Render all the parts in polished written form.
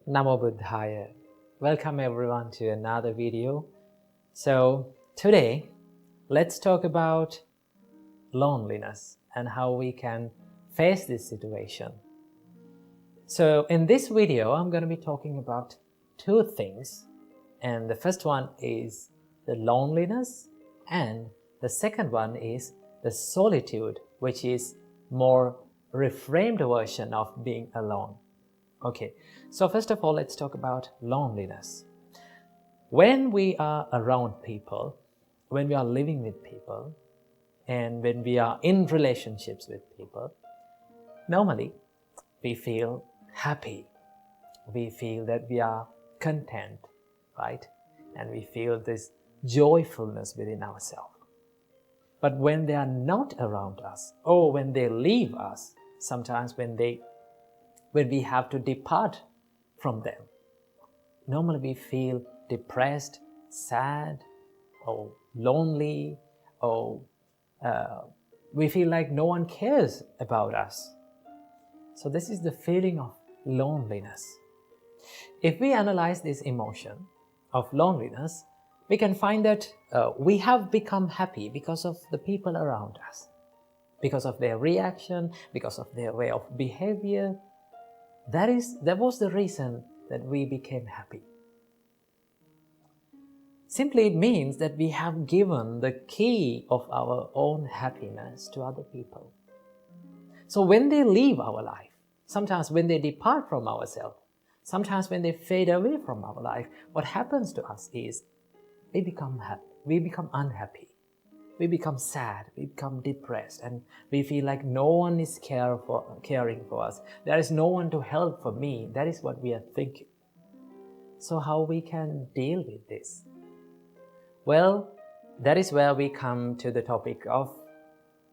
Namo Buddhaya. Welcome everyone to another video. So today, let's talk about loneliness and how we can face this situation. So in this video, I'm going to be talking about two things. And the first one is the loneliness, and the second one is the solitude, which is more reframed version of being alone. Okay, so first of all, let's talk about loneliness. When we are around people, when we are living with people, and when we are in relationships with people, normally we feel happy. We feel that we are content, right? And we feel this joyfulness within ourselves. But when they are not around us, or when they leave us, sometimes when we have to depart from them, normally we feel depressed, sad, or lonely, or we feel like no one cares about us. So this is the feeling of loneliness. If we analyze this emotion of loneliness, we can find that we have become happy because of the people around us, because of their reaction, because of their way of behavior. That was the reason that we became happy. Simply it means that we have given the key of our own happiness to other people. So when they leave our life, sometimes when they depart from ourselves, sometimes when they fade away from our life, what happens to us is we become unhappy. We become sad, we become depressed, and we feel like no one is caring for us. There is no one to help for me. That is what we are thinking. So how we can deal with this? Well, that is where we come to the topic of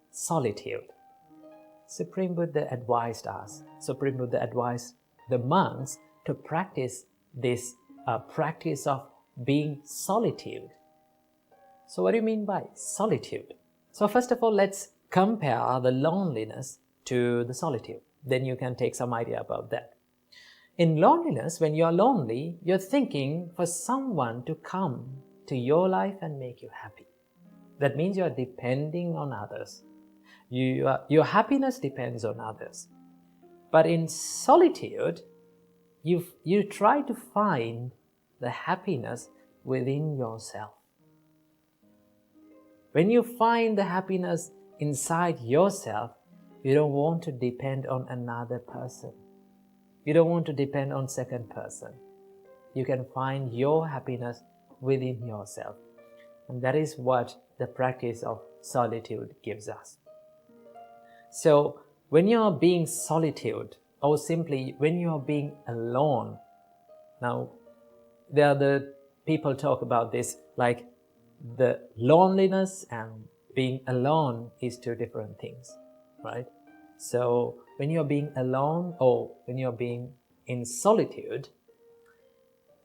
solitude. Supreme Buddha advised us, Supreme Buddha advised the monks to practice this practice of being solitude. So what do you mean by solitude? So first of all, let's compare the loneliness to the solitude. Then you can take some idea about that. In loneliness, when you're lonely, you're thinking for someone to come to your life and make you happy. That means you're depending on others. Your happiness depends on others. But in solitude, you try to find the happiness within yourself. When you find the happiness inside yourself, you don't want to depend on another person. You don't want to depend on second person. You can find your happiness within yourself. And that is what the practice of solitude gives us. So when you are being solitude, or simply when you are being alone, now there are the people talk about this like the loneliness and being alone is two different things, right? So when you're being alone or when you're being in solitude,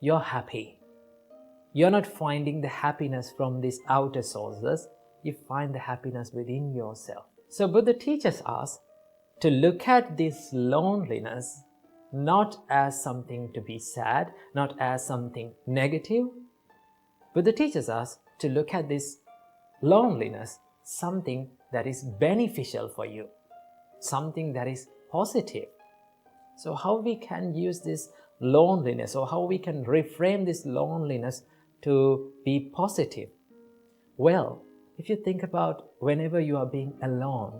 you're happy. You're not finding the happiness from these outer sources. You find the happiness within yourself. So Buddha teaches us to look at this loneliness not as something to be sad, not as something negative. Buddha teaches us to look at this loneliness something that is beneficial for you, something that is positive. So how we can use this loneliness, or how we can reframe this loneliness to be positive? Well, if you think about whenever you are being alone,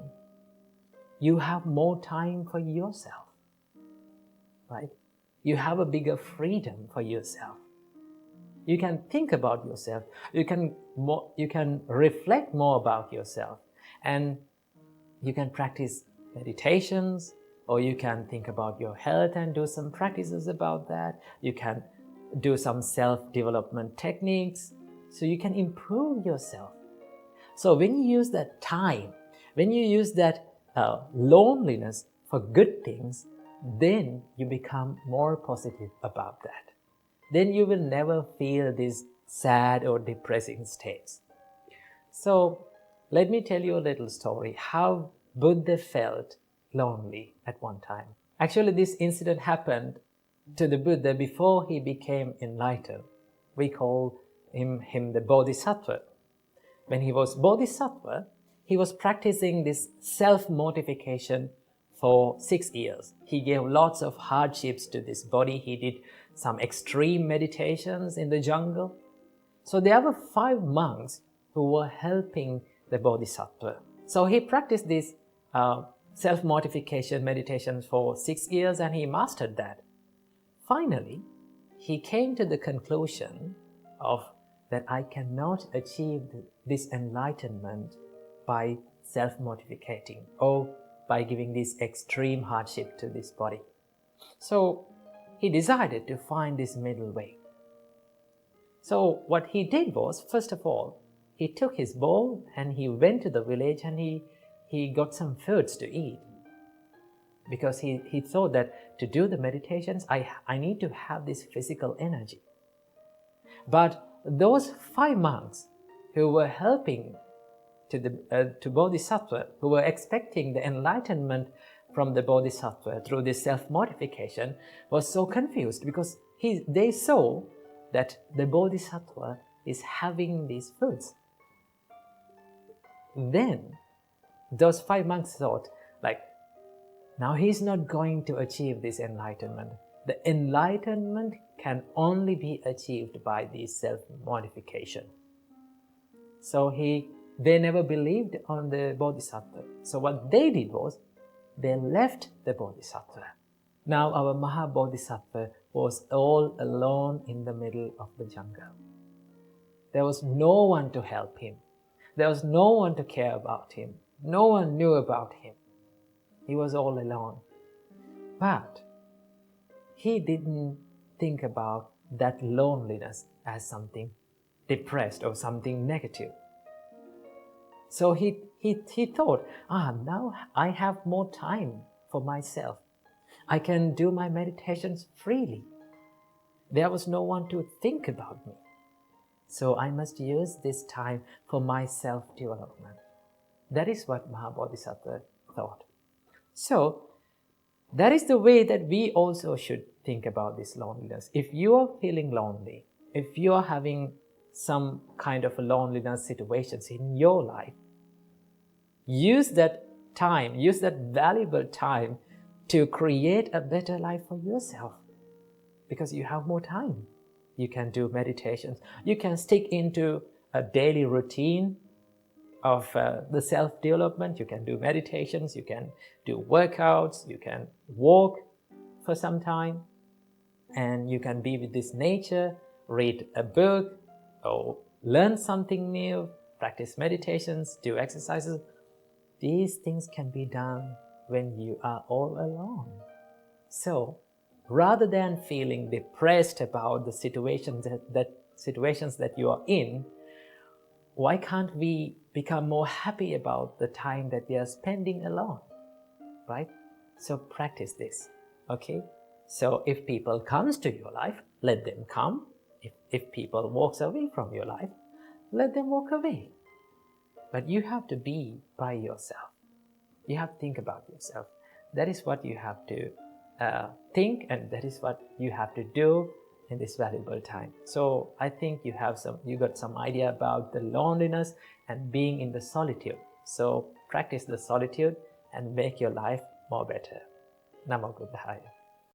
you have more time for yourself, right? You have a bigger freedom for yourself. You can think about yourself. You can reflect more about yourself, and you can practice meditations, or you can think about your health and do some practices about that. You can do some self-development techniques, so you can improve yourself. So when you use that time, when you use that loneliness for good things, then you become more positive about that. Then you will never feel these sad or depressing states. So let me tell you a little story how Buddha felt lonely at one time. Actually, this incident happened to the Buddha before he became enlightened. We call him the Bodhisattva. When he was Bodhisattva, he was practicing this self-mortification for 6 years. He gave lots of hardships to this body. He did some extreme meditations in the jungle. So there were 5 monks who were helping the Bodhisattva. So he practiced this self-mortification meditation for 6 years and he mastered that. Finally, he came to the conclusion of that I cannot achieve this enlightenment by self-mortificating or by giving this extreme hardship to this body. So he decided to find this middle way. So what he did was, first of all, he took his bowl and he went to the village and he got some foods to eat. Because he thought that to do the meditations, I need to have this physical energy. But those 5 monks who were helping to Bodhisattva, who were expecting the enlightenment from the Bodhisattva through this self-mortification, was so confused because they saw that the Bodhisattva is having these foods. Then those 5 monks thought, like, now he's not going to achieve this enlightenment. The enlightenment can only be achieved by this self-mortification. So they never believed on the Bodhisattva. So what they did was, they left the Bodhisattva. Now our Maha Bodhisattva was all alone in the middle of the jungle. There was no one to help him. There was no one to care about him. No one knew about him. He was all alone. But he didn't think about that loneliness as something depressed or something negative. So he thought, now I have more time for myself. I can do my meditations freely. There was no one to think about me. So I must use this time for my self-development. That is what Maha Bodhisattva thought. So that is the way that we also should think about this loneliness. If you are feeling lonely, if you are having some kind of a loneliness situations in your life, use that time, use that valuable time to create a better life for yourself. Because you have more time. You can do meditations. You can stick into a daily routine of the self-development. You can do meditations. You can do workouts. You can walk for some time. And you can be with this nature, read a book, or learn something new, practice meditations, do exercises. These things can be done when you are all alone. So, rather than feeling depressed about the situations that you are in, why can't we become more happy about the time that we are spending alone, right? So practice this, okay? So if people comes to your life, let them come. If people walks away from your life, let them walk away. But you have to be by yourself. You have to think about yourself. That is what you have to think, and that is what you have to do in this valuable time. So I think you got some idea about the loneliness and being in the solitude. So practice the solitude and make your life more better. Namo Buddhaya.